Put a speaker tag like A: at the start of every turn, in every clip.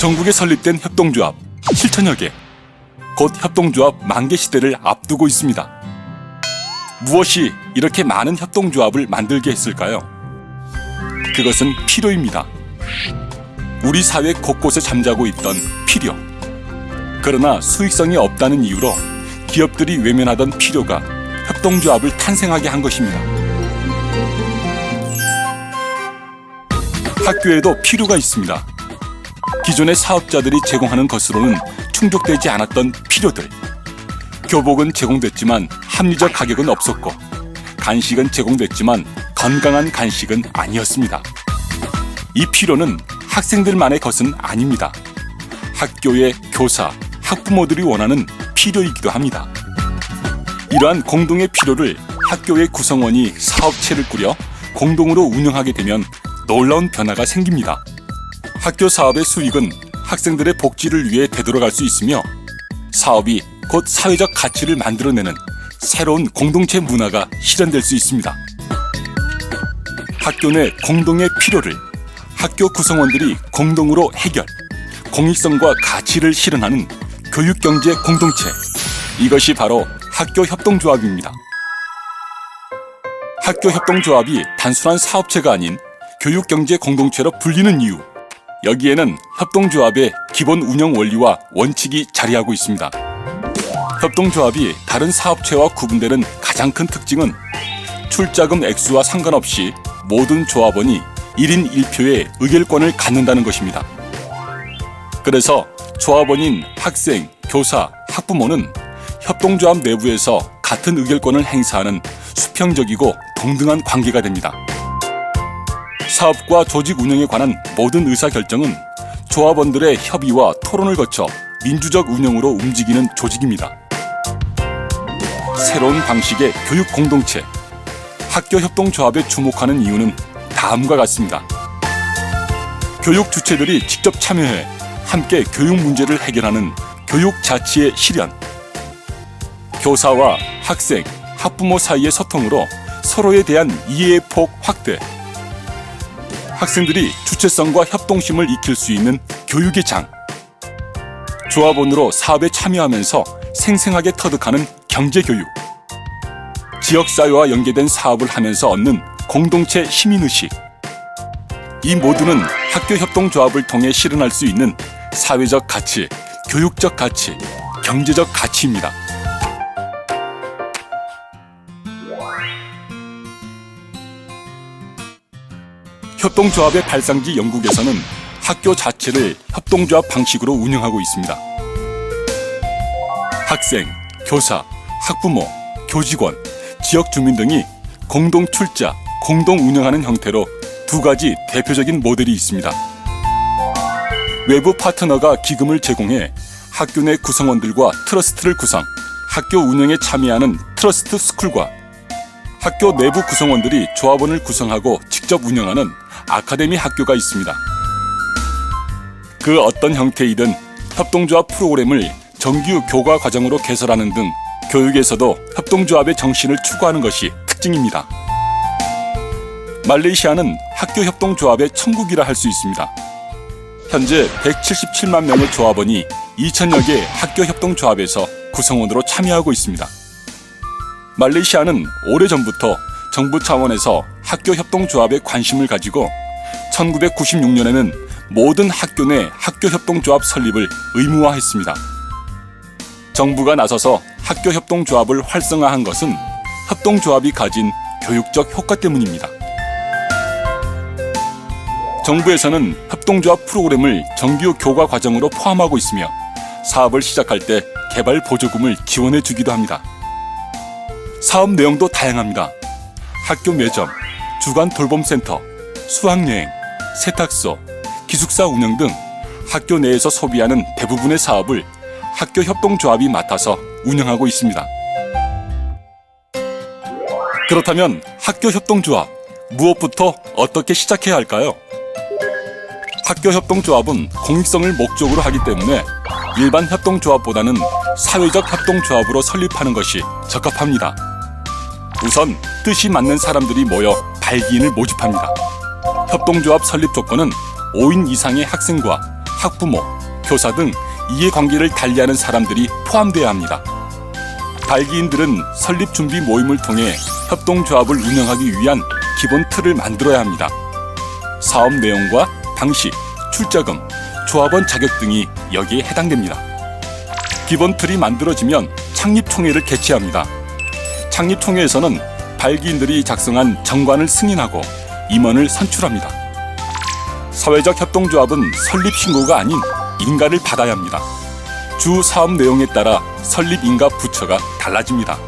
A: 전국에 설립된 협동조합 7천여 개, 곧 협동조합 만개 시대를 앞두고 있습니다. 무엇이 이렇게 많은 협동조합을 만들게 했을까요? 그것은 필요입니다. 우리 사회 곳곳에 잠자고 있던 필요. 그러나 수익성이 없다는 이유로 기업들이 외면하던 필요가 협동조합을 탄생하게 한 것입니다. 학교에도 필요가 있습니다. 기존의 사업자들이 제공하는 것으로는 충족되지 않았던 필요들. 교복은 제공됐지만 합리적 가격은 없었고, 간식은 제공됐지만 건강한 간식은 아니었습니다. 이 필요는 학생들만의 것은 아닙니다. 학교의 교사, 학부모들이 원하는 필요이기도 합니다. 이러한 공동의 필요를 학교의 구성원이 사업체를 꾸려 공동으로 운영하게 되면 놀라운 변화가 생깁니다. 학교 사업의 수익은 학생들의 복지를 위해 되돌아갈 수 있으며, 사업이 곧 사회적 가치를 만들어내는 새로운 공동체 문화가 실현될 수 있습니다. 학교 내 공동의 필요를 학교 구성원들이 공동으로 해결, 공익성과 가치를 실현하는 교육경제 공동체. 이것이 바로 학교 협동조합입니다. 학교 협동조합이 단순한 사업체가 아닌 교육경제 공동체로 불리는 이유. 여기에는 협동조합의 기본 운영 원리와 원칙이 자리하고 있습니다. 협동조합이 다른 사업체와 구분되는 가장 큰 특징은 출자금 액수와 상관없이 모든 조합원이 1인 1표의 의결권을 갖는다는 것입니다. 그래서 조합원인 학생, 교사, 학부모는 협동조합 내부에서 같은 의결권을 행사하는 수평적이고 동등한 관계가 됩니다. 사업과 조직 운영에 관한 모든 의사결정은 조합원들의 협의와 토론을 거쳐 민주적 운영으로 움직이는 조직입니다. 새로운 방식의 교육 공동체, 학교 협동조합에 주목하는 이유는 다음과 같습니다. 교육 주체들이 직접 참여해 함께 교육 문제를 해결하는 교육 자치의 실현, 교사와 학생, 학부모 사이의 소통으로 서로에 대한 이해의 폭 확대, 학생들이 주체성과 협동심을 익힐 수 있는 교육의 장, 조합원으로 사업에 참여하면서 생생하게 터득하는 경제교육, 지역사회와 연계된 사업을 하면서 얻는 공동체 시민의식. 이 모두는 학교 협동조합을 통해 실현할 수 있는 사회적 가치, 교육적 가치, 경제적 가치입니다. 협동조합의 발상지 영국에서는 학교 자체를 협동조합 방식으로 운영하고 있습니다. 학생, 교사, 학부모, 교직원, 지역 주민 등이 공동 출자, 공동 운영하는 형태로 두 가지 대표적인 모델이 있습니다. 외부 파트너가 기금을 제공해 학교 내 구성원들과 트러스트를 구성, 학교 운영에 참여하는 트러스트 스쿨과 학교 내부 구성원들이 조합원을 구성하고 직접 운영하는 아카데미 학교가 있습니다. 그 어떤 형태이든 협동조합 프로그램을 정규 교과 과정으로 개설하는 등 교육에서도 협동조합의 정신을 추구하는 것이 특징입니다. 말레이시아는 학교 협동조합의 천국이라 할 수 있습니다. 현재 177만 명의 조합원이 2천여 개 학교 협동조합에서 구성원으로 참여하고 있습니다. 말레이시아는 오래전부터 정부 차원에서 학교 협동조합에 관심을 가지고 1996년에는 모든 학교 내 학교 협동조합 설립을 의무화했습니다. 정부가 나서서 학교 협동조합을 활성화한 것은 협동조합이 가진 교육적 효과 때문입니다. 정부에서는 협동조합 프로그램을 정규 교과 과정으로 포함하고 있으며 사업을 시작할 때 개발 보조금을 지원해 주기도 합니다. 사업 내용도 다양합니다. 학교 매점, 주간 돌봄센터, 수학여행, 세탁소, 기숙사 운영 등 학교 내에서 소비하는 대부분의 사업을 학교 협동조합이 맡아서 운영하고 있습니다. 그렇다면 학교 협동조합, 무엇부터 어떻게 시작해야 할까요? 학교 협동조합은 공익성을 목적으로 하기 때문에 일반 협동조합보다는 사회적 협동조합으로 설립하는 것이 적합합니다. 우선 뜻이 맞는 사람들이 모여 발기인을 모집합니다. 협동조합 설립 조건은 5인 이상의 학생과 학부모, 교사 등 이해관계를 달리하는 사람들이 포함되어야 합니다. 발기인들은 설립 준비 모임을 통해 협동조합을 운영하기 위한 기본 틀을 만들어야 합니다. 사업 내용과 방식, 출자금, 조합원 자격 등이 여기에 해당됩니다. 기본 틀이 만들어지면 창립총회를 개최합니다. 창립총회에서는 발기인들이 작성한 정관을 승인하고 임원을 선출합니다. 사회적 협동조합은 설립 신고가 아닌 인가를 받아야 합니다. 주 사업 내용에 따라 설립 인가 부처가 달라집니다.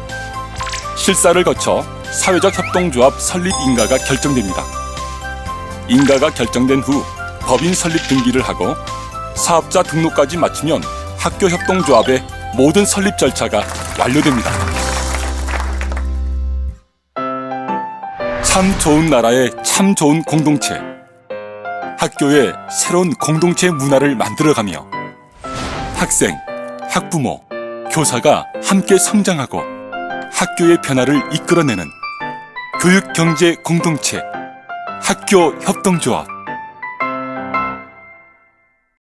A: 실사를 거쳐 사회적 협동조합 설립 인가가 결정됩니다. 인가가 결정된 후 법인 설립 등기를 하고 사업자 등록까지 마치면 학교 협동조합의 모든 설립 절차가 완료됩니다. 참 좋은 나라의 참 좋은 공동체. 학교에 새로운 공동체 문화를 만들어가며 학생, 학부모, 교사가 함께 성장하고 학교의 변화를 이끌어내는 교육경제 공동체, 학교 협동조합.